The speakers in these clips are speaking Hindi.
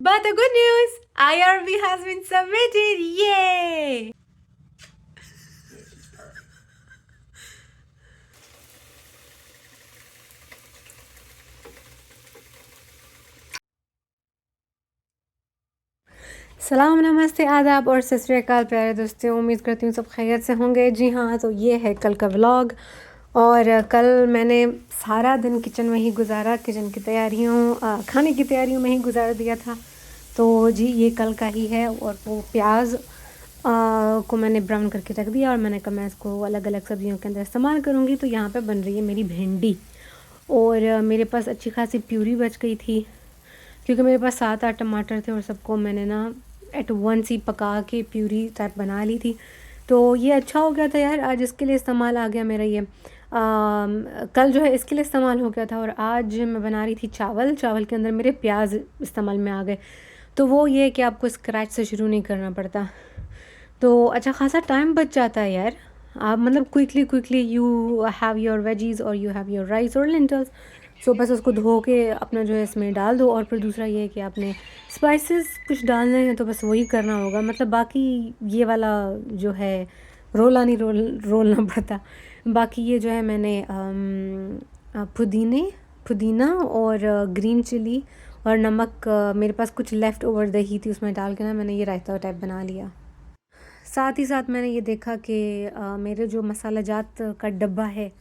But the good news, IRB has been submitted. Yay! सलाम, नमस्ते, आदाब और सत श्री अकाल प्यारे दोस्तों। उम्मीद करती हूँ सब खैरियत से होंगे। जी हाँ, तो ये है कल का व्लॉग। और कल मैंने सारा दिन किचन में ही गुजारा, किचन की तैयारियों खाने की तैयारियों में ही गुजार दिया था। तो जी ये कल का ही है। और वो प्याज को मैंने ब्राउन करके रख दिया और मैंने कहा मैं इसको अलग अलग सब्जियों के अंदर इस्तेमाल करूँगी। तो यहाँ पे बन रही है मेरी भिंडी। और मेरे पास अच्छी खासी प्यूरी बच गई थी, क्योंकि मेरे पास 7-8 टमाटर थे और सबको मैंने ना एट वंस ही पका के प्यूरी टाइप बना ली थी। तो ये अच्छा हो गया था यार, आज इसके लिए इस्तेमाल आ गया मेरा ये। कल जो है इसके लिए इस्तेमाल हो गया था। और आज मैं बना रही थी चावल के अंदर मेरे प्याज इस्तेमाल में आ गए। तो वो ये है कि आपको स्क्रैच से शुरू नहीं करना पड़ता, तो अच्छा खासा टाइम बच जाता है यार। आप मतलब quickly you have your veggies और यू हैव योर राइस और लेंटल्स। सो बस उसको धो के अपना जो है इसमें डाल दो। और फिर दूसरा ये है कि आपने स्पाइसेस कुछ डालने हैं तो बस वही करना होगा। मतलब बाकी ये वाला जो है रोलना पड़ता। बाकी ये जो है मैंने पुदीना और ग्रीन चिली और नमक, मेरे पास कुछ लेफ़्ट ओवर दही थी, उसमें डाल के ना मैंने ये रायता टाइप बना लिया। साथ ही साथ मैंने ये देखा कि मेरे जो मसाला जात का डब्बा है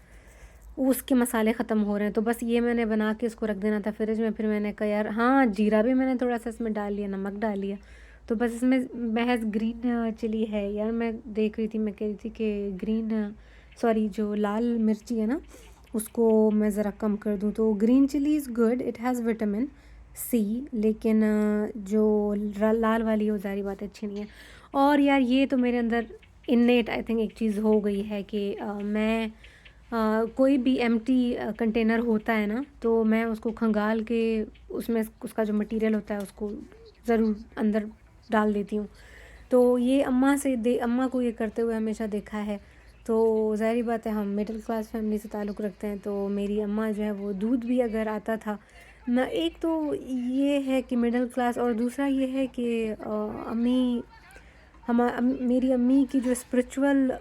उसके मसाले ख़त्म हो रहे हैं। तो बस ये मैंने बना के इसको रख देना था फ्रिज में। फिर मैंने कहा यार हाँ, जीरा भी मैंने थोड़ा सा इसमें डाल लिया, नमक डाल लिया। तो बस इसमें महज ग्रीन चिली है यार। मैं देख रही थी, मैं कह रही थी कि ग्रीन सॉरी जो लाल मिर्ची है ना उसको मैं ज़रा कम कर दूँ। तो green chilli is good, it has vitamin C. लेकिन जो लाल वाली है वो ज़ाहिर बात है अच्छी नहीं है। और यार ये तो मेरे अंदर इन्नेट आई थिंक एक चीज़ हो गई है कि मैं कोई भी एम्प्टी कंटेनर होता है ना तो मैं उसको खंगाल के उसमें उसका जो मटेरियल होता है उसको ज़रूर अंदर डाल देती हूँ। तो ये अम्मा को ये करते हुए हमेशा देखा है। तो ज़ाहिर बात है हम मिडिल क्लास फैमिली से ताल्लुक़ रखते हैं। तो मेरी अम्मा जो है वो दूध भी अगर आता था ना, एक तो ये है कि मिडिल क्लास, और दूसरा ये है कि अम्मी मेरी अम्मी की जो स्पिरिचुअल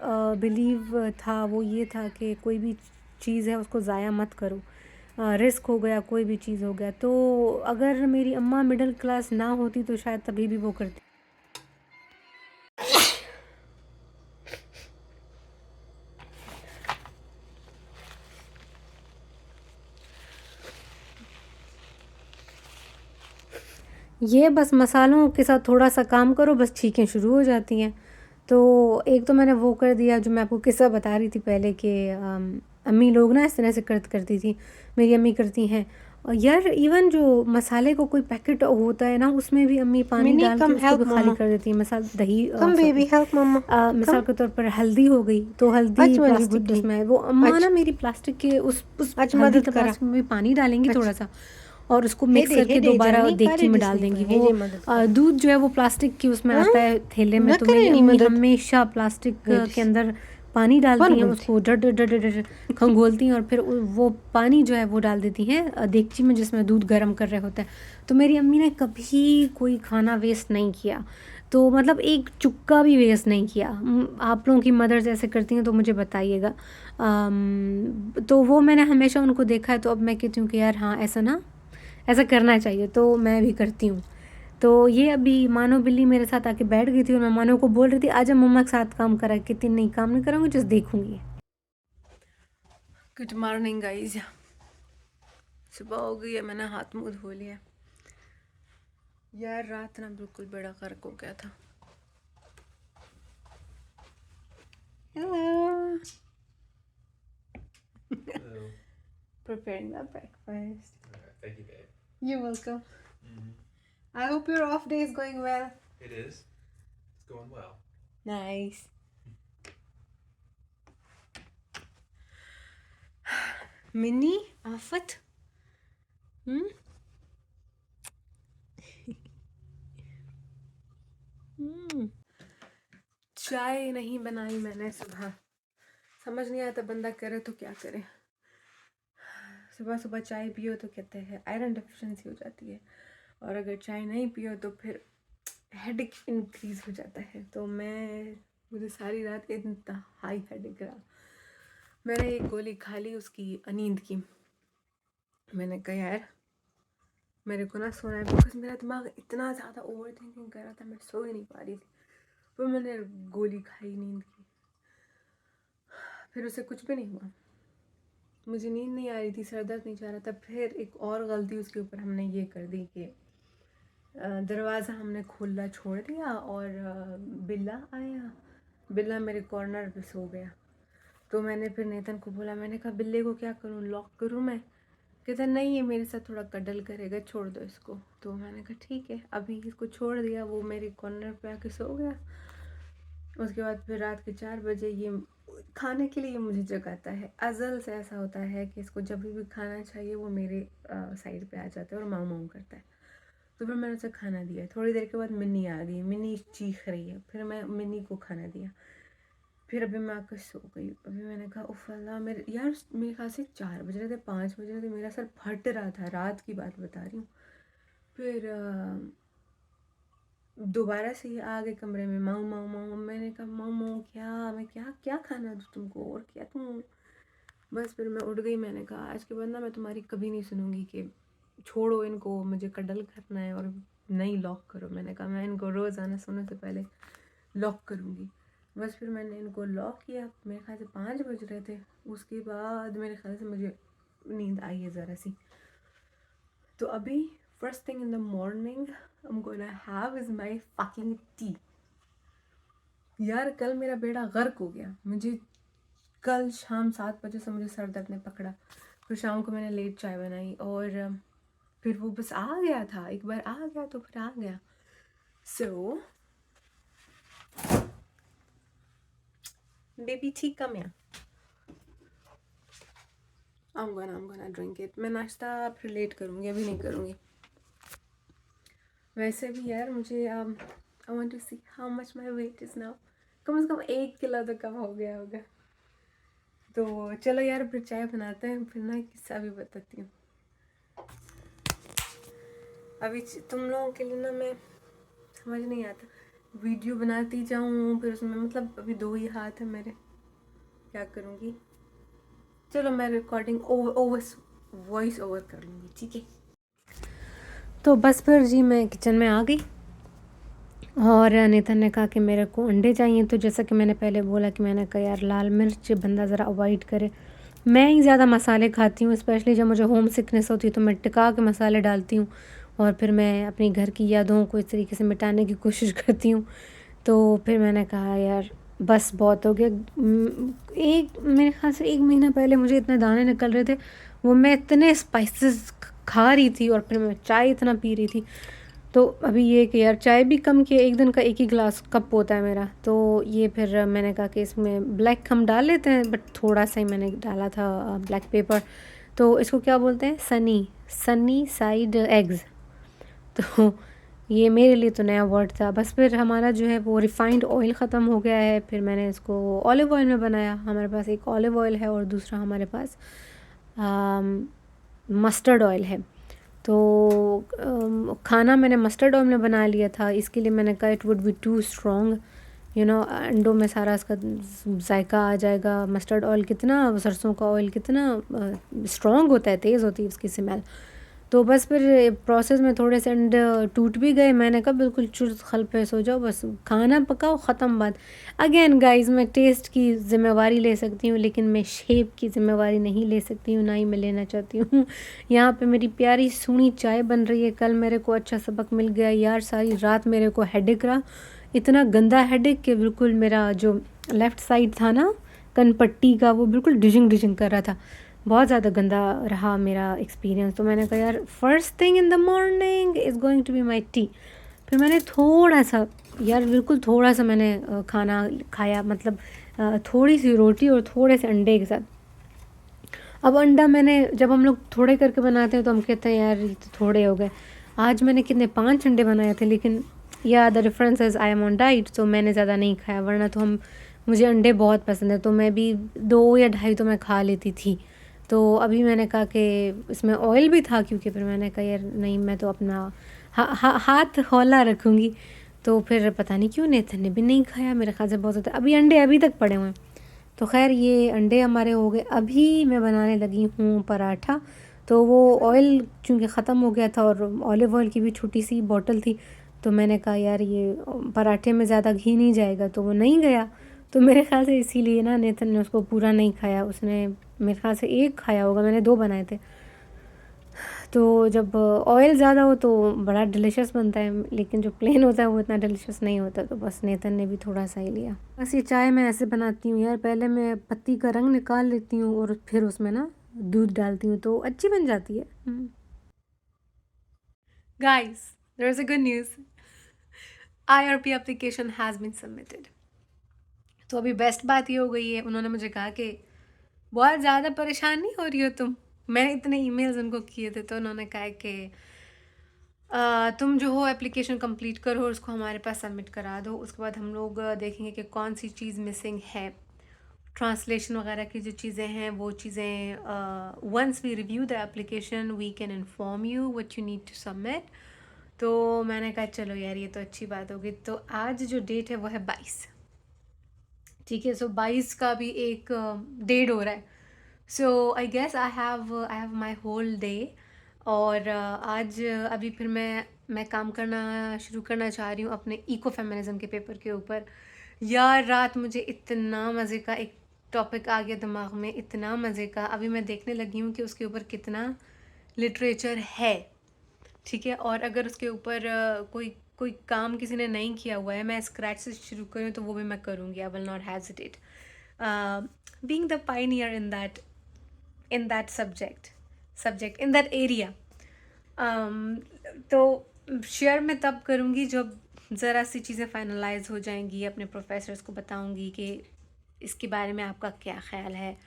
बिलीव था वो ये था कि कोई भी चीज़ है उसको ज़ाया मत करो। रिस्क हो गया, कोई भी चीज़ हो गया। तो अगर मेरी अम्मा मिडिल क्लास ना होती तो शायद तभी भी वो करती। ये बस मसालों के साथ थोड़ा सा काम करो, बस छींकें शुरू हो जाती हैं। तो एक तो मैंने वो कर दिया जो मैं आपको किस्सा बता रही थी पहले कि अम्मी लोग ना इस तरह से करती थी, मेरी अम्मी करती हैं। और यार इवन जो मसाले को कोई पैकेट होता है ना उसमें भी अम्मी पानी Minnie, डाल के come उसको help भी खाली Mama. कर देती है। Come, sorry, baby, help Mama. मिसाल Come. के तौर पर हल्दी हो गई तो हल्दी आज वाली प्लास्टिक के बुड्ढी. उसमें है, वो अम्मा आज ना मेरी प्लास्टिक के उस आज हल्दी मदद के करा. प्लास्टिक में भी पानी डालेंगी आज थोड़ा सा और उसको हे मिक्स करके दे दोबारा जानी देगची करे में डाल डिस्नी देंगी। पर हे वो जे मदद करा. दूध जो है वो प्लास्टिक की उसमें हाँ आता है थैले में। न तो मेरी करे नहीं अम्मी मदद. हमेशा प्लास्टिक हे के डिस अंदर पानी डालती कौन हैं, बोलती. उसको डर डर डर डर डर खंगोलती हैं और फिर वो पानी जो है वो डाल देती हैं देगची में जिसमें दूध गर्म कर रहे होते हैं। तो मेरी अम्मी ने कभी कोई खाना वेस्ट नहीं किया, तो मतलब एक चुक्का भी वेस्ट नहीं किया। आप लोगों की मदर्स ऐसे करती हैं तो मुझे बताइएगा। तो वो मैंने हमेशा उनको देखा है। तो अब मैं कहती हूँ कि यार हाँ ऐसा करना चाहिए, तो मैं भी करती हूँ। तो ये अभी मानो बिल्ली मेरे साथ आके बैठ गई थी और मैं मानो को बोल रही थी आजा मम्मा के साथ काम करा। कितनी नहीं काम नहीं करूँगी, जस्ट देखूंगी। गुड मॉर्निंग गाइस, सुबह हो गई है, मैंने हाथ मुंह धो लिया। यार रात ना बिल्कुल बेड़ा गर्क हो गया था। Hello. Hello. Preparing the breakfast. Alright, thank you, babe. You're welcome. I hope your off day is going well. It is. It's going well. Nice. Minnie, Afat. चाय नहीं बनाई मैंने सुबह, समझ नहीं आता बंदा करे तो क्या करे। सुबह सुबह चाय पियो तो कहते हैं आयरन डेफिशिएंसी हो जाती है। और अगर चाय नहीं पियो तो फिर हेडेक इंक्रीज़ हो जाता है। तो मुझे सारी रात इंतहाई हेडेक रहा। मैंने एक गोली खा ली उसकी नींद की। मैंने कहा यार मेरे को ना सोना है, बिकॉज मेरा दिमाग इतना ज़्यादा ओवर थिंकिंग कर रहा था, मैं सो ही नहीं पा रही थी। फिर मैंने गोली खाई नींद की, फिर उससे कुछ भी नहीं हुआ, मुझे नींद नहीं आ रही थी, सर दर्द नहीं जा रहा था। फिर एक और गलती उसके ऊपर हमने ये कर दी कि दरवाज़ा हमने खुला छोड़ दिया और बिल्ला आया, बिल्ला मेरे कॉर्नर पे सो गया। तो मैंने फिर नेतन को बोला, मैंने कहा बिल्ले को क्या करूँ, लॉक करूँ मैं? कहता नहीं ये मेरे साथ थोड़ा कडल करेगा, छोड़ दो इसको। तो मैंने कहा ठीक है, अभी इसको छोड़ दिया, वो मेरे कॉर्नर पे आके सो गया। उसके बाद फिर रात के 4 बजे ये खाने के लिए मुझे जगाता है। अज़ल से ऐसा होता है कि इसको जब भी खाना चाहिए वो मेरे साइड पे आ जाता है और माऊ माऊ करता है। तो फिर मैंने उसे खाना दिया। थोड़ी देर के बाद मिन्नी आ गई, मिन्नी चीख रही है, फिर मैं मिन्नी को खाना दिया। फिर अभी मैं आकर सो गई। अभी मैंने कहा उफ़ अल्लाह, मेरे ख्याल से 4 बज रहे थे, 5 बज रहे थे, मेरा सर फट रहा था, रात की बात बता रही हूँ। फिर दोबारा से ये आ गए कमरे में, माऊ माऊ माऊ। मैंने कहा माऊ माऊ क्या, मैं क्या क्या खाना दूँ तुमको, और क्या तुम? बस फिर मैं उठ गई। मैंने कहा आज के बाद ना मैं तुम्हारी कभी नहीं सुनूंगी कि छोड़ो इनको, मुझे कडल करना है और नहीं लॉक करो। मैंने कहा मैं इनको रोज़ आना सोने से पहले लॉक करूँगी। बस फिर मैंने इनको लॉक किया, मेरे ख्याल से 5 बज रहे थे। उसके बाद मेरे ख्याल से मुझे नींद आई है ज़रा सी। तो अभी first thing in the morning I am gonna have is my fucking T. यार कल मेरा बेड़ा गर्क हो गया। मुझे कल शाम 7 बजे से मुझे सर दर्द ने पकड़ा। फिर शाम को मैंने लेट चाय बनाई और फिर वो बस आ गया था, एक बार आ गया तो फिर आ गया। So baby T come here, I'm gonna drink it। मैं नाश्ता फिर लेट करूँगी, अभी नहीं करूँगी। वैसे भी यार मुझे I want to see how much my weight is now। कम से कम 1 किलो तो कम हो गया होगा। तो चलो यार फिर चाय बनाते हैं, फिर ना किस्सा भी बताती हूँ। अभी तुम लोगों के लिए ना मैं समझ नहीं आता, वीडियो बनाती जाऊँ फिर उसमें मतलब अभी 2 ही हाथ है मेरे, क्या करूँगी। चलो मैं रिकॉर्डिंग वॉइस ओवर कर लूँगी, ठीक है। तो बस फिर जी मैं किचन में आ गई और नेतन ने कहा कि मेरे को अंडे चाहिए। तो जैसा कि मैंने पहले बोला कि मैंने कहा यार लाल मिर्च बंदा ज़रा अवॉइड करे। मैं ही ज़्यादा मसाले खाती हूँ, स्पेशली जब मुझे होम सिकनेस होती है तो मैं टिका के मसाले डालती हूँ और फिर मैं अपनी घर की यादों को इस तरीके से मिटाने की कोशिश करती हूँ। तो फिर मैंने कहा यार बस बहुत हो गया। मेरे ख्याल से 1 महीना पहले मुझे इतने दाने निकल रहे थे, वो मैं इतने स्पाइसेस खा रही थी और फिर मैं चाय इतना पी रही थी। तो अभी ये कि यार चाय भी कम किया, एक दिन का 1 ही गिलास कप होता है मेरा। तो ये फिर मैंने कहा कि इसमें ब्लैक हम डाल लेते हैं, बट थोड़ा सा ही मैंने डाला था ब्लैक पेपर। तो इसको क्या बोलते हैं, सनी साइड एग्स। तो ये मेरे लिए तो नया वर्ड था। बस फिर हमारा जो है वो रिफ़ाइंड ऑयल ख़त्म हो गया है, फिर मैंने इसको ऑलिव ऑयल में बनाया। हमारे पास एक ऑलिव ऑयल है और दूसरा हमारे पास मस्टर्ड ऑयल है। तो खाना मैंने मस्टर्ड ऑयल में बना लिया था, इसके लिए मैंने कहा it would be too strong, you know, अंडों में सारा इसका जायका आ जाएगा। मस्टर्ड ऑयल कितना, सरसों का ऑयल कितना स्ट्रॉन्ग होता है, तेज़ होती है उसकी स्मेल। तो बस फिर प्रोसेस में थोड़े से अंडे टूट भी गए। मैंने कहा बिल्कुल चुस्त खल पे सो जाओ, बस खाना पकाओ, ख़त्म बात। अगेन गाइस, मैं टेस्ट की ज़िम्मेवारी ले सकती हूँ लेकिन मैं शेप की ज़िम्मेवारी नहीं ले सकती हूँ, ना ही मैं लेना चाहती हूँ। यहाँ पे मेरी प्यारी सूनी चाय बन रही है। कल मेरे को अच्छा सबक मिल गया यार, सारी रात मेरे को हेडेक रहा, इतना गंदा हेडेक कि बिल्कुल मेरा जो लेफ़्ट साइड था ना कनपट्टी का, वो बिल्कुल डिजिंग डिजिंग कर रहा था। बहुत ज़्यादा गंदा रहा मेरा एक्सपीरियंस। तो मैंने कहा यार first thing in the morning is going to be my tea. फिर मैंने थोड़ा सा, यार बिल्कुल थोड़ा सा मैंने खाना खाया, मतलब थोड़ी सी रोटी और थोड़े से अंडे के साथ। अब अंडा मैंने, जब हम लोग थोड़े करके बनाते हैं तो हम कहते हैं यार ये तो थोड़े हो गए। आज मैंने कितने 5 अंडे बनाए थे, लेकिन या the difference is I am on diet, तो मैंने ज़्यादा नहीं खाया, वरना तो मुझे अंडे बहुत पसंद है, तो मैं भी 2 या ढाई तो मैं खा लेती थी। तो अभी मैंने कहा कि इसमें ऑयल भी था, क्योंकि फिर मैंने कहा यार नहीं, मैं तो अपना हाथ हौला रखूँगी। तो फिर पता नहीं क्यों नेथन ने भी नहीं खाया, मेरे ख्याल से बहुत ज़्यादा अभी अंडे अभी तक पड़े हुए हैं। तो खैर ये अंडे हमारे हो गए। अभी मैं बनाने लगी हूँ पराठा। तो वो ऑयल चूँकि ख़त्म हो गया था और ऑलिव ऑयल की भी छोटी सी बॉटल थी, तो मैंने कहा यार ये पराठे में ज़्यादा घी नहीं जाएगा, तो वो नहीं गया। तो मेरे ख़्याल से इसीलिए ना नेथन ने उसको पूरा नहीं खाया, उसने मेरे ख़्याल से एक खाया होगा, मैंने 2 बनाए थे। तो जब ऑयल ज़्यादा हो तो बड़ा डिलीशियस बनता है, लेकिन जो प्लेन होता है वो इतना डिलीशियस नहीं होता। तो बस नेतन ने भी थोड़ा सा ही लिया। बस ये चाय मैं ऐसे बनाती हूँ यार, पहले मैं पत्ती का रंग निकाल लेती हूँ और फिर उसमें ना दूध डालती हूँ तो अच्छी बन जाती है। Guys, there is a good news, IRP application has been submitted. तो अभी बेस्ट बात ये हो गई है, उन्होंने मुझे कहा कि बहुत ज़्यादा परेशान नहीं हो रही हो तुम। मैंने इतने ईमेल्स उनको किए थे, तो उन्होंने कहा कि तुम जो हो एप्लीकेशन कंप्लीट करो और उसको हमारे पास सबमिट करा दो। उसके बाद हम लोग देखेंगे कि कौन सी चीज़ मिसिंग है। ट्रांसलेशन वगैरह की जो चीज़ें हैं वो चीज़ें once we review the application we can inform you what you need to submit. तो मैंने कहा चलो यार ये तो अच्छी बात होगी। तो आज जो डेट है वो है 22, ठीक है। सो 22 का भी एक डेट हो रहा है। So I guess I have my whole day. और आज अभी फिर मैं काम करना शुरू करना चाह रही हूँ अपने इको फेमिनिज्म के पेपर के ऊपर। यार रात मुझे इतना मज़े का एक टॉपिक आ गया दिमाग में, इतना मज़े का। अभी मैं देखने लगी हूँ कि उसके ऊपर कितना लिटरेचर है, ठीक है। और अगर उसके ऊपर कोई कोई काम किसी ने नहीं किया हुआ है, मैं स्क्रैच से शुरू करूँ तो वो भी मैं करूँगी। I will not hesitate being the Pioneer in that subject in that area. तो शेयर मैं तब करूँगी जब ज़रा सी चीज़ें फाइनलाइज हो जाएंगी, अपने प्रोफेसर्स को बताऊँगी कि इसके बारे में आपका क्या ख्याल है।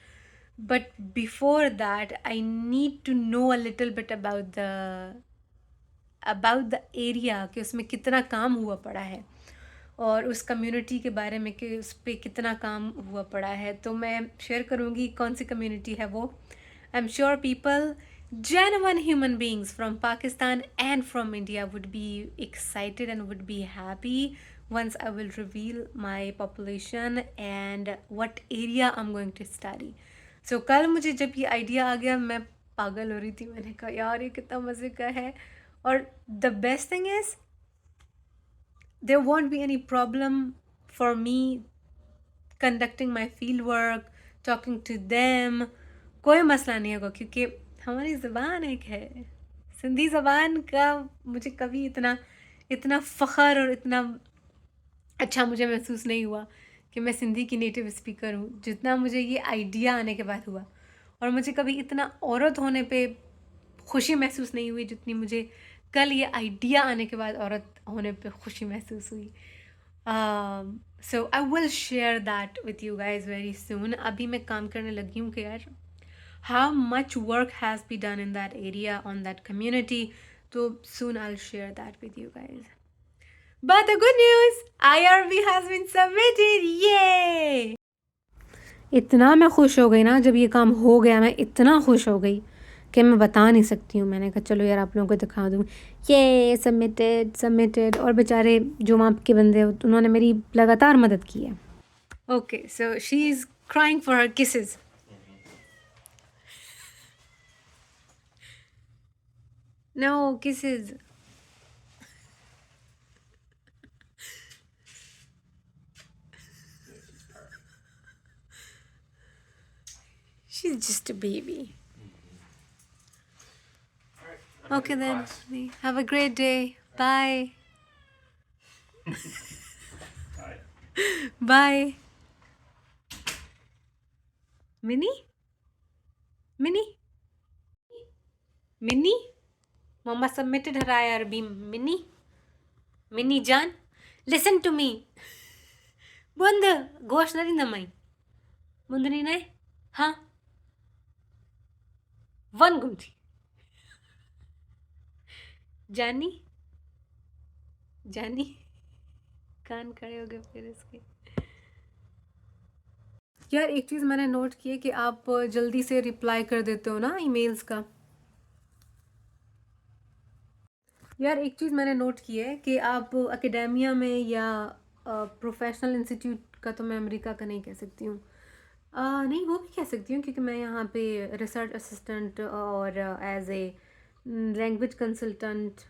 But before that I need to know a little bit about the area कि उसमें कितना काम हुआ पड़ा है और उस कम्युनिटी के बारे में कि उस पर कितना काम हुआ पड़ा है। तो मैं शेयर करूँगी कौन सी कम्युनिटी है वो। I am sure people, genuine human beings from Pakistan and from India would be excited and would be happy once I will reveal my population and what area I'm going to study. So कल मुझे जब ये आइडिया आ गया मैं पागल हो रही थी, मैंने कहा यार ये कितना मज़े का है। और the best thing is there won't be any problem for me conducting my field work, talking to them. कोई मसला नहीं होगा क्योंकि हमारी ज़बान एक है। सिंधी ज़बान का मुझे कभी इतना इतना फ़ख्र और इतना अच्छा मुझे महसूस नहीं हुआ कि मैं सिंधी की नेटिव स्पीकर हूँ, जितना मुझे ये आइडिया आने के बाद हुआ। और मुझे कभी इतना औरत होने पे खुशी महसूस नहीं हुई जितनी मुझे कल ये आइडिया आने के बाद औरत होने पे खुशी महसूस हुई। So I will share that with you guys very soon. अभी मैं काम करने लगी हूँ कि यार how much work has been done in that area on that community. So soon I'll share that with you guys. But the good news, IRB has been submitted. Yay! इतना मैं खुश हो गई ना जब ये काम हो गया, मैं इतना खुश हो गई कि मैं बता नहीं सकती हूँ। मैंने कहा चलो यार आप लोगों को दिखा दूँ, ये सबमिटेड। और बेचारे जो वहाँ के बंदे उन्होंने मेरी लगातार मदद की है। Okay, so she is crying for her kisses. No kisses. She's just a baby. Alright, Okay then. class. Have a great day. Bye. Bye. Bye. Minnie? Minnie? Minnie? Mama submitted her IRB. Minnie? Minnie Jan? Listen to me. Bunda, gosh na rin naman. Bunda ni na eh? Ha? One gumti. जानी जानी कान खड़े हो गए फिर इसके। यार एक चीज़ मैंने नोट की है कि आप जल्दी से रिप्लाई कर देते हो ना ईमेल्स का। यार एक चीज़ मैंने नोट की है कि आप एकेडेमिया में या प्रोफेशनल इंस्टीट्यूट का, तो मैं अमेरिका का नहीं कह सकती हूँ, नहीं वो भी कह सकती हूँ क्योंकि मैं यहाँ पे रिसर्च असिस्टेंट और एज ए लैंग्वेज कंसल्टेंट,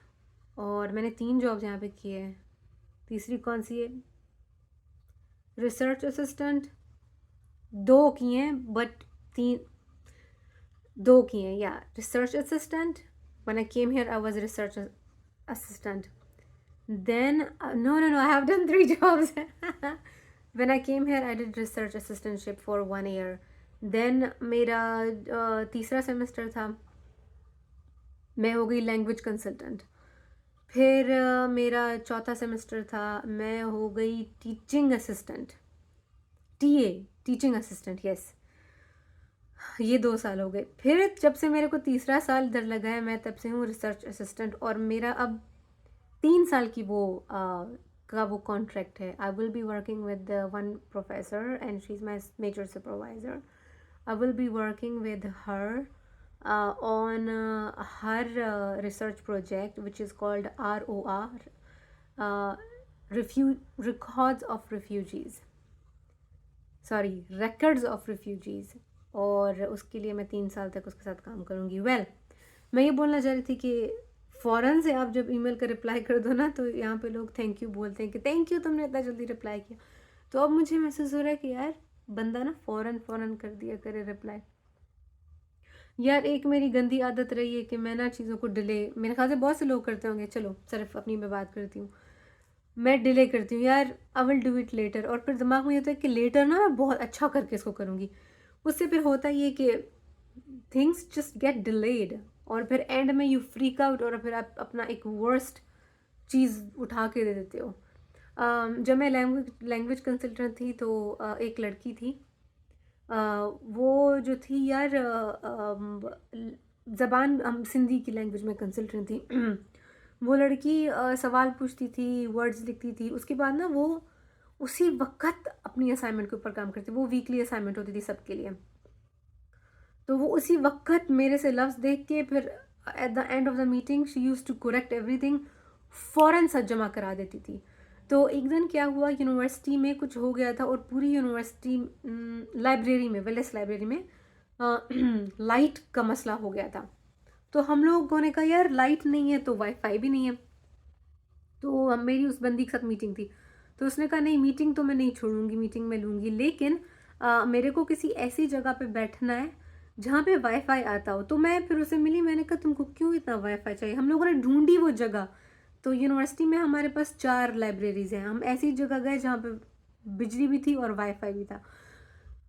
और मैंने 3 जॉब्स यहाँ पे किए हैं। तीसरी कौन सी है? रिसर्च असिस्टेंट 2 किए हैं, बट 3 2 किए हैं, या research assistant. When I came here I was research assistant. Then, no, I have done 3 jobs. When I came here, I did research assistantship for 1 year. Then मेरा तीसरा सेमेस्टर था, मैं हो गई लैंग्वेज कंसल्टेंट। फिर मेरा चौथा सेमेस्टर था, मैं हो गई teaching assistant, TA, teaching assistant, yes. ये 2 साल हो गए। फिर जब से मेरे को तीसरा साल इधर लगा है, मैं तब से हूँ रिसर्च असिस्टेंट, और मेरा अब 3 साल की का वो कॉन्ट्रैक्ट है। I will be working with one professor and she is my major supervisor. I will be working with her on her research project which is called ROR, records of refugees, sorry records of refugees, और उसके लिए मैं 3 साल तक उसके साथ काम करूँगी। मैं ये बोलना चाह रही थी कि फ़ौरन से आप जब ईमेल का रिप्लाई कर दो ना, तो यहाँ पे लोग थैंक यू बोलते हैं कि थैंक यू तुमने इतना जल्दी रिप्लाई किया। तो अब मुझे महसूस हो रहा है कि यार बंदा ना फ़ौरन कर दिया करे रिप्लाई। यार एक मेरी गंदी आदत रही है कि मैं ना चीज़ों को डिले, मेरे ख्याल से बहुत से लोग करते होंगे, चलो सिर्फ अपनी मैं बात करती हूँ, मैं डिले करती हूँ यार, I will do it later, और फिर दिमाग में ये होता है कि लेटर ना मैं बहुत अच्छा करके इसको करूँगी। उससे फिर होता ये कि थिंग्स जस्ट गेट डिलेड, और फिर एंड में यू फ्रीक आउट, और फिर आप अपना एक वर्स्ट चीज़ उठा के दे देते हो। जब मैं लैंग्वेज कंसल्टेंट थी तो एक लड़की थी, वो जो थी यार, ज़बान, हम सिंधी की लैंग्वेज में कंसल्टेंट थी। वो लड़की सवाल पूछती थी, वर्ड्स लिखती थी, उसके बाद ना वो उसी वक्त अपनी असाइनमेंट के ऊपर काम करती, वो वीकली असाइनमेंट होती थी सबके लिए, तो वो उसी वक्त मेरे से लफ्ज़ देख के फिर at the end of the meeting she use to correct everything, फ़ौरन सच जमा करा देती थी। तो एक दिन क्या हुआ, यूनिवर्सिटी में कुछ हो गया था, और पूरी यूनिवर्सिटी लाइब्रेरी में, वेलेस लाइब्रेरी में लाइट का मसला हो गया था। तो हम लोगों ने कहा यार लाइट नहीं है तो वाईफाई भी नहीं है, तो मेरी उस बंदी के साथ मीटिंग थी, तो उसने कहा नहीं मीटिंग तो मैं नहीं छोड़ूंगी, मीटिंग मैं लूँगी, लेकिन मेरे को किसी ऐसी जगह पे बैठना है जहाँ पे वाईफाई आता हो। तो मैं फिर उसे मिली, मैंने कहा तुमको क्यों इतना वाईफाई चाहिए? हम लोगों ने ढूंढी वो जगह, तो यूनिवर्सिटी में हमारे पास 4 लाइब्रेरीज़ हैं, हम ऐसी जगह गए जहाँ पे बिजली भी थी और वाईफाई भी था।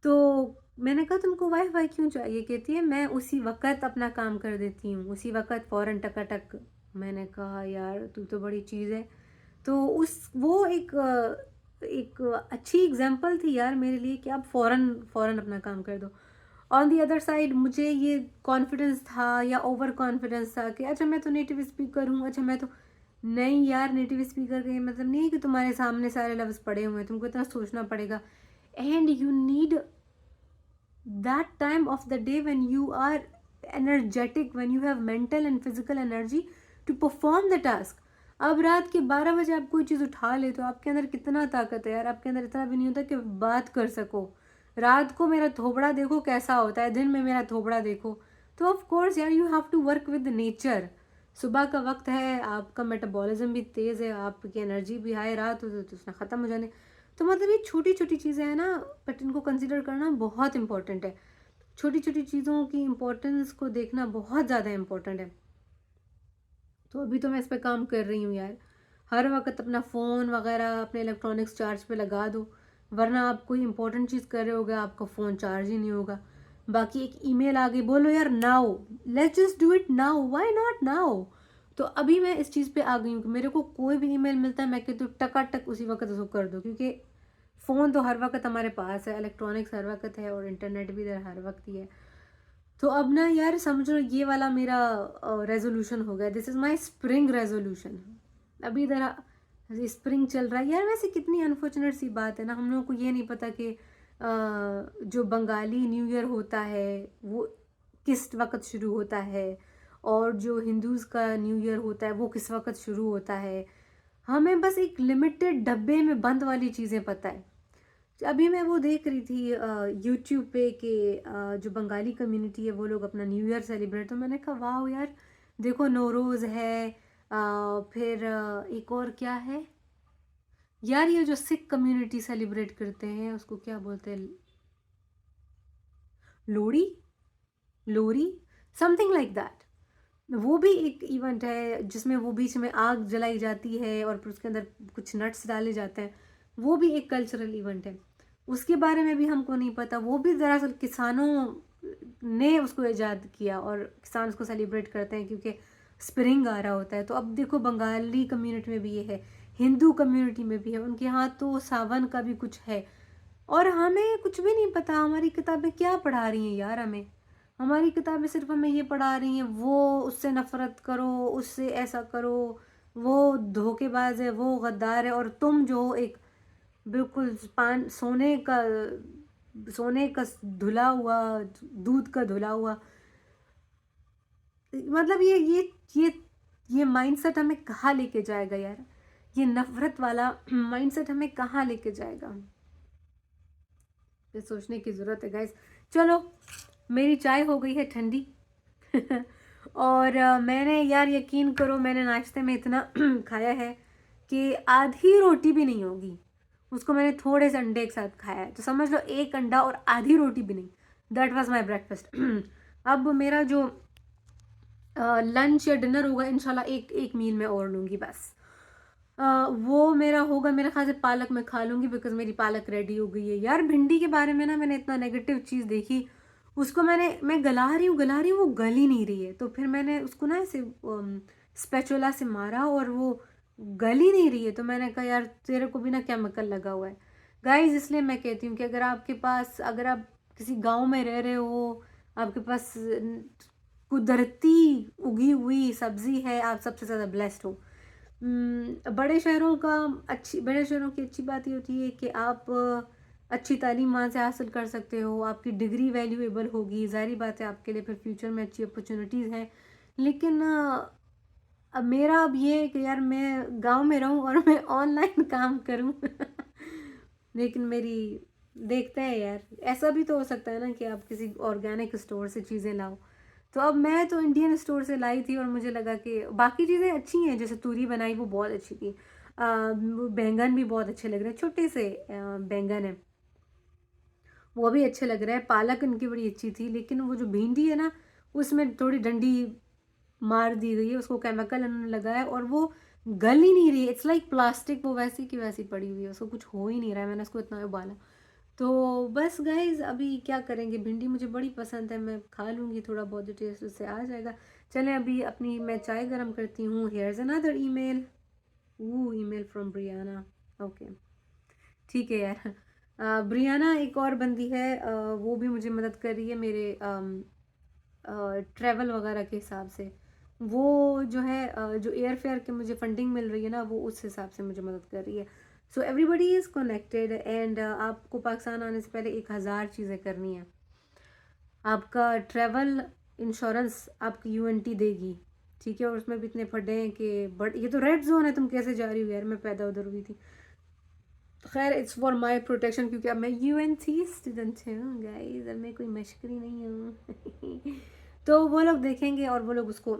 तो मैंने कहा तुमको वाईफाई क्यों चाहिए? कहती है मैं उसी वक्त अपना काम कर देती हूँ, उसी वक्त फ़ौरन टकाटक। मैंने कहा यार तू तो बड़ी चीज़ है। तो वो एक अच्छी एग्जांपल थी यार मेरे लिए कि आप फ़ौरन अपना काम कर दो। ऑन दी अदर साइड मुझे ये कॉन्फिडेंस था या ओवर कॉन्फिडेंस था कि अच्छा मैं तो नेटिव स्पीकर हूँ, अच्छा मैं तो, नहीं यार नेटिव स्पीकर का ये मतलब नहीं है कि तुम्हारे सामने सारे लफ्ज़ पड़े हुए हैं, तुमको इतना सोचना पड़ेगा, and you need that time of the day when you are energetic, when you have mental and physical energy to perform the task. अब रात के 12 बजे आप कोई चीज़ उठा ले तो आपके अंदर कितना ताकत है यार, आपके अंदर इतना भी नहीं होता कि बात कर सको। रात को मेरा थोबड़ा देखो कैसा होता है, दिन में मेरा थोबड़ा देखो। तो ऑफ कोर्स यार you have to work with nature. सुबह का वक्त है, आपका मेटाबॉलिज्म भी तेज़ है, आपकी एनर्जी भी हाई, रात हो तो उसने ख़त्म हो जाने। तो मतलब ये छोटी छोटी चीज़ें हैं ना, बट इनको कंसिडर करना बहुत इंपॉर्टेंट है। छोटी छोटी चीज़ों की इम्पोर्टेंस को देखना बहुत ज़्यादा इम्पोर्टेंट है। तो अभी तो मैं इस पर काम कर रही हूँ यार, हर वक्त अपना फ़ोन वगैरह अपने इलेक्ट्रॉनिक्स चार्ज पे लगा दो, वरना आप कोई इंपॉर्टेंट चीज़ कर रहे होगे आपका फ़ोन चार्ज ही नहीं होगा। बाकी एक ईमेल आ गई, बोलो यार now, let's just do it now, why not now. तो अभी मैं इस चीज़ पे आ गई हूँ कि मेरे को कोई भी ईमेल मिलता है मैं कहती हूँ टकाटक उसी वक्त उसको कर दो, क्योंकि फ़ोन तो हर वक्त हमारे पास है, इलेक्ट्रॉनिक्स हर वक्त है, और इंटरनेट भी इधर हर वक्त ही है। तो अब ना यार समझ लो ये वाला मेरा रेजोल्यूशन हो गया, this is my spring resolution. अभी इधर स्प्रिंग चल रहा है यार, वैसे कितनी अनफॉर्चुनेट सी बात है ना, हम लोगों को ये नहीं पता कि जो बंगाली न्यू ईयर होता है वो किस वक्त शुरू होता है, और जो हिंदूज़ का न्यू ईयर होता है वो किस वक़्त शुरू होता है। हमें बस एक लिमिटेड डब्बे में बंद वाली चीज़ें पता है। अभी मैं वो देख रही थी यूट्यूब पे कि जो बंगाली कम्युनिटी है वो लोग अपना न्यू ईयर सेलिब्रेट, तो मैंने कहा वाह यार, देखो नौरोज़ है, फिर एक और क्या है यार, ये जो सिख कम्युनिटी सेलिब्रेट करते हैं उसको क्या बोलते हैं, Lohri, Lohri, something like that. वो भी एक इवेंट है जिसमें वो बीच में आग जलाई जाती है और फिर उसके अंदर कुछ नट्स डाले जाते हैं। वो भी एक कल्चरल इवेंट है, उसके बारे में भी हमको नहीं पता। वो भी दरअसल किसानों ने उसको ईजाद किया और किसान उसको सेलिब्रेट करते हैं क्योंकि स्प्रिंग आ रहा होता है। तो अब देखो बंगाली कम्युनिटी में भी ये है, हिंदू कम्युनिटी में भी है, उनके यहाँ तो सावन का भी कुछ है। और हमें कुछ भी नहीं पता, हमारी किताबें क्या पढ़ा रही हैं यार हमें। हमारी किताबें सिर्फ हमें ये पढ़ा रही हैं, वो उससे नफ़रत करो, उससे ऐसा करो, वो धोखेबाज है, वो गद्दार है, और तुम जो हो एक बिल्कुल पान सोने का धुला हुआ, दूध का धुला हुआ। मतलब ये ये माइंडसेट हमें कहाँ लेके जाएगा यार, ये नफ़रत वाला माइंडसेट हमें कहाँ लेके जाएगा, ये सोचने की ज़रूरत है गाइस। चलो, मेरी चाय हो गई है ठंडी और मैंने यार यकीन करो मैंने नाश्ते में इतना खाया है कि आधी रोटी भी नहीं होगी, उसको मैंने थोड़े से अंडे के साथ खाया है, तो समझ लो एक अंडा और आधी रोटी भी नहीं। That was my breakfast. अब मेरा जो लंच या डिनर होगा इंशाल्लाह एक एक मील में और लूँगी बस। वो मेरा होगा मेरे ख्याल से पालक में खा लूँगी, बिकॉज़ मेरी पालक रेडी हो गई है। यार भिंडी के बारे में ना मैंने इतना नेगेटिव चीज़ देखी, उसको मैं गला रही हूँ, वो गल ही नहीं रही है। तो फिर मैंने उसको ना ऐसे स्पैचुला से मारा और वो गल ही नहीं रही है। तो मैंने कहा यार तेरे को भी ना केमिकल लगा हुआ है। गाइज़ इसलिए मैं कहती हूँ कि अगर आप किसी गाँव में रह रहे हो, आपके पास कुदरती उगी हुई सब्ज़ी है, आप सबसे ज़्यादा ब्लेस्ड हो। बड़े शहरों की अच्छी बात ये होती है कि आप अच्छी तालीम वहाँ से हासिल कर सकते हो, आपकी डिग्री वैल्यूएबल होगी, ज़ाहिर बात है आपके लिए फिर फ्यूचर में अच्छी अपॉर्चुनिटीज़ हैं। लेकिन अब मेरा अब ये है कि यार मैं गांव में रहूं और मैं ऑनलाइन काम करूं लेकिन मेरी देखते हैं यार, ऐसा भी तो हो सकता है ना कि आप किसी ऑर्गेनिक स्टोर से चीज़ें लाओ। तो अब मैं तो इंडियन स्टोर से लाई थी और मुझे लगा कि बाकी चीज़ें अच्छी हैं, जैसे तूरी बनाई वो बहुत अच्छी थी। वो बैंगन भी बहुत अच्छे लग रहे हैं, छोटे से बैंगन है वो भी अच्छे लग रहे हैं। पालक इनकी बड़ी अच्छी थी, लेकिन वो जो भिंडी है ना उसमें थोड़ी डंडी मार दी गई है, उसको केमिकल इन्होंने लगाया और वो गल ही नहीं रही। इट्स लाइक प्लास्टिक, वो वैसी की वैसी पड़ी हुई है, उसको कुछ हो ही नहीं रहा है। मैंने उसको इतना उबाला। तो बस गाइज अभी क्या करेंगे, भिंडी मुझे बड़ी पसंद है, मैं खा लूँगी, थोड़ा बहुत जो टेस्ट उससे आ जाएगा। चलें अभी अपनी मैं चाय गर्म करती हूँ। Here's another email, email from Briana. Okay, ठीक है यार। ब्रियाना एक और बंदी है, वो भी मुझे मदद कर रही है मेरे ट्रैवल वगैरह के हिसाब से। वो जो है जो एयर फेयर के मुझे फंडिंग मिल रही है ना, वो उस हिसाब से मुझे मदद कर रही है। So everybody is connected and आपको पाकिस्तान आने से पहले 1000 चीज़ें करनी है। आपका ट्रैवल इंश्योरेंस आपकी यूएनटी देगी, ठीक है, और उसमें भी इतने फटे हैं कि बट ये तो रेड जोन है, तुम कैसे जा रही हो यार, मैं पैदा उधर हुई थी। खैर इट्स फॉर माई प्रोटेक्शन, क्योंकि अब मैं यूएनसी स्टूडेंट हूँ गाइस, अब मैं कोई मशकरी नहीं हूँ तो वो लोग देखेंगे और वो लोग उसको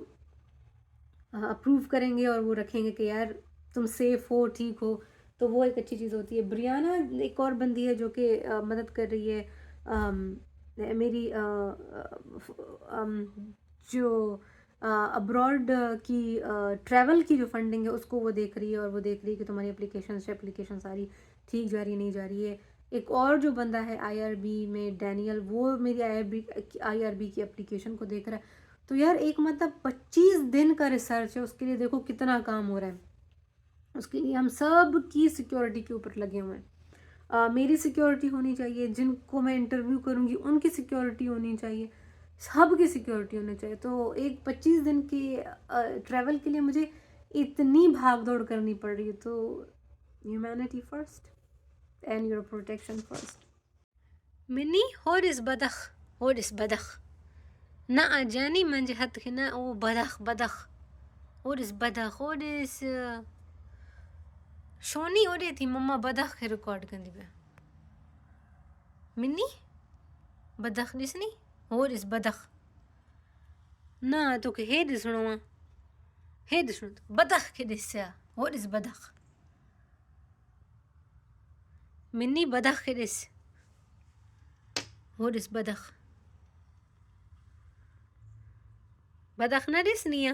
अप्रूव करेंगे और वो रखेंगे कि यार तुम सेफ हो, ठीक हो, तो वो एक अच्छी चीज़ होती है। ब्रियाना एक और बंदी है जो कि मदद कर रही है, मेरी जो अब्रॉड की ट्रैवल की जो फंडिंग है उसको वो देख रही है, और वो देख रही है कि तुम्हारी एप्लीकेशन सारी ठीक जा रही है नहीं जा रही है। एक और जो बंदा है आईआरबी में, डैनियल, वो मेरी आईआरबी की एप्लीकेशन को देख रहा है। तो यार एक मतलब 25 दिन का रिसर्च है, उसके लिए देखो कितना काम हो रहा है। उसके लिए हम सब की सिक्योरिटी के ऊपर लगे हुए हैं। मेरी सिक्योरिटी होनी चाहिए, जिनको मैं इंटरव्यू करूँगी उनकी सिक्योरिटी होनी चाहिए, सब की सिक्योरिटी होनी चाहिए। तो एक 25 दिन की ट्रैवल के लिए मुझे इतनी भाग दौड़ करनी पड़ रही है। तो humanity first and your protection first. Mini होर इस बदख, होर इस बदख ना जानी मंजे हत ना ओ बदख और इस बदख और इस शोनी हो रही थी मम्मा बदख के रिकॉर्ड कर दी मिन्नी बदख दिसनी और इस बदख ना तो के हे दिसणो बदख के दिस्या और इस बदख मिन्नी बदख के दिस और इस बदख ना दिसनी है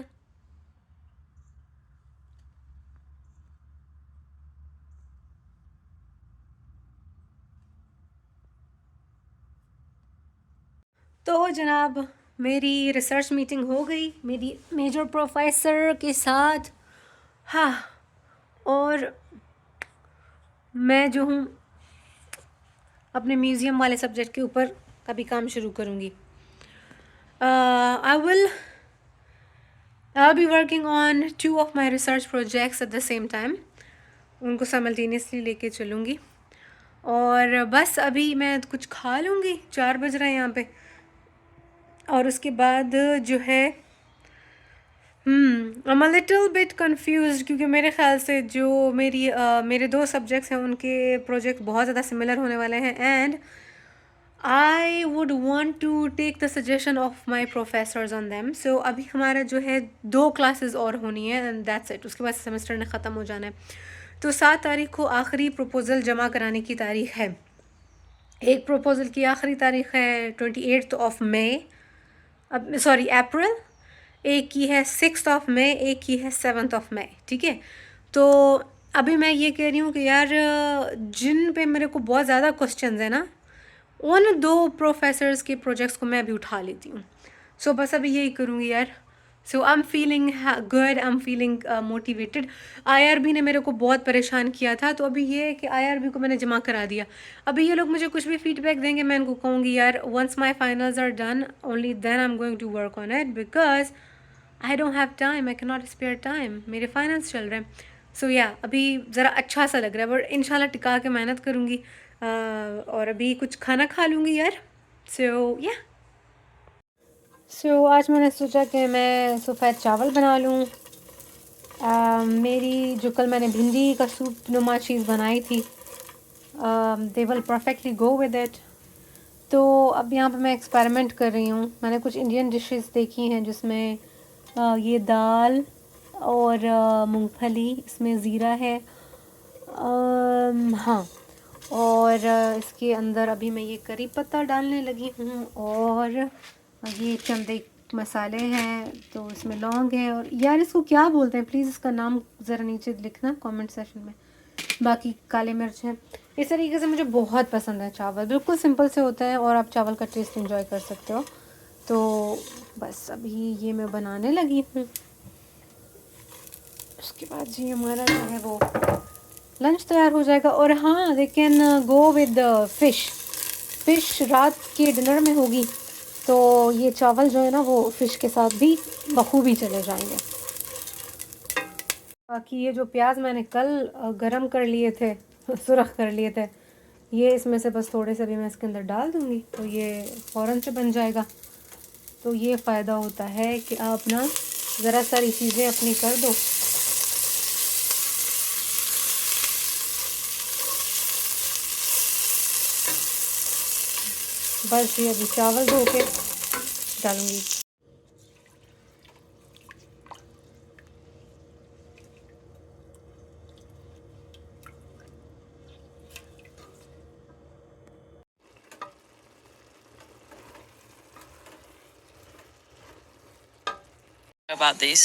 तो जनाब मेरी रिसर्च मीटिंग हो गई मेरी मेजर प्रोफेसर के साथ। हाँ, और मैं जो हूँ अपने म्यूज़ियम वाले सब्जेक्ट के ऊपर अभी काम शुरू करूँगी। I'll be working on 2 of my research projects at the same time. उनको simultaneously लेके चलूँगी और बस अभी मैं कुछ खा लूँगी, 4 बज रहे हैं यहाँ पे, और उसके बाद जो है I'm a little bit confused क्योंकि मेरे ख़्याल से जो मेरे 2 सब्जेक्ट्स हैं उनके प्रोजेक्ट बहुत ज़्यादा सिमिलर होने वाले हैं and I would want to take the suggestion of my professors on them. So अभी हमारा जो है 2 क्लासेस और होनी है and that's it. उसके बाद सेमेस्टर ने ख़त्म हो जाना है। तो 7 तारीख को आखिरी प्रपोज़ल जमा कराने की तारीख़ है। एक प्रपोज़ल की आखिरी तारीख़ है 28th of May, अप्रैल, एक की है 6th of May, एक की है 7th of May, ठीक है। तो अभी मैं ये कह रही हूँ कि यार जिन पे मेरे को बहुत ज़्यादा क्वेश्चंस हैं ना, उन 2 प्रोफेसर्स के प्रोजेक्ट्स को मैं अभी उठा लेती हूँ। सो बस अभी यही करूँगी यार। So I am feeling good, I am feeling motivated. IRB ने मेरे को बहुत परेशान किया था, तो अभी ये है कि IRB को मैंने जमा करा दिया। अभी ये लोग मुझे कुछ भी फीडबैक देंगे मैं इनको कहूँगी यार once my finals are done only then I am going to work on it because I don't have time, I can not spare time, मेरे फाइनल्स चल रहे हैं। सो या अभी ज़रा अच्छा सा लग रहा है, बट इंशाल्लाह टिका के मेहनत करूँगी और अभी कुछ खाना खा लूँगी यार। सो आज मैंने सोचा कि मैं सफ़ेद चावल बना लूँ। मेरी जो कल मैंने भिंडी का सूप नुमा चीज़ बनाई थी, they will perfectly go with it. तो अब यहाँ पे मैं एक्सपेरिमेंट कर रही हूँ। मैंने कुछ इंडियन डिशेस देखी हैं जिसमें ये दाल और मूंगफली, इसमें ज़ीरा है, हाँ, और इसके अंदर अभी मैं ये करी पत्ता डालने लगी हूँ और ये चंद मसाले हैं, तो इसमें लौंग है और यार इसको क्या बोलते हैं प्लीज़ इसका नाम ज़रा नीचे लिखना कमेंट सेशन में। बाकी काले मिर्च हैं। इस तरीके से मुझे बहुत पसंद है चावल, बिल्कुल सिंपल से होता है और आप चावल का टेस्ट एंजॉय कर सकते हो। तो बस अभी ये मैं बनाने लगी हूँ। उसके बाद जी हमारा जो है वो लंच तैयार हो जाएगा। और हाँ, they can go with fish रात के डिनर में होगी, तो ये चावल जो है ना वो फ़िश के साथ भी बखूबी चले जाएंगे। बाकी ये जो प्याज मैंने कल गरम कर लिए थे सुरख कर लिए थे, ये इसमें से बस थोड़े से भी मैं इसके अंदर डाल दूँगी तो ये फ़ौरन से बन जाएगा। तो ये फ़ायदा होता है कि आप ना ज़रा सारी चीज़ें अपनी कर दो। बस ये अभी चावल धो के डालूँगी। about these.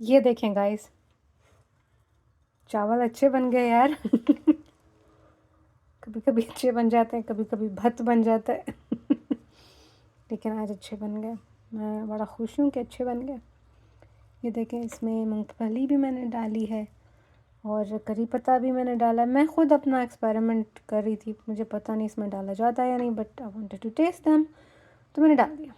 ये देखें गाइस, चावल अच्छे बन गए यार कभी कभी अच्छे बन जाते हैं, कभी कभी भत बन जाता है लेकिन आज अच्छे बन गए। मैं बड़ा खुश हूँ कि अच्छे बन गए। ये देखें, इसमें मूंगफली भी मैंने डाली है और करी पत्ता भी मैंने डाला। मैं ख़ुद अपना एक्सपेरिमेंट कर रही थी, मुझे पता नहीं इसमें डाला जाता है या नहीं, but I wanted to test them, तो मैंने डाल दिया।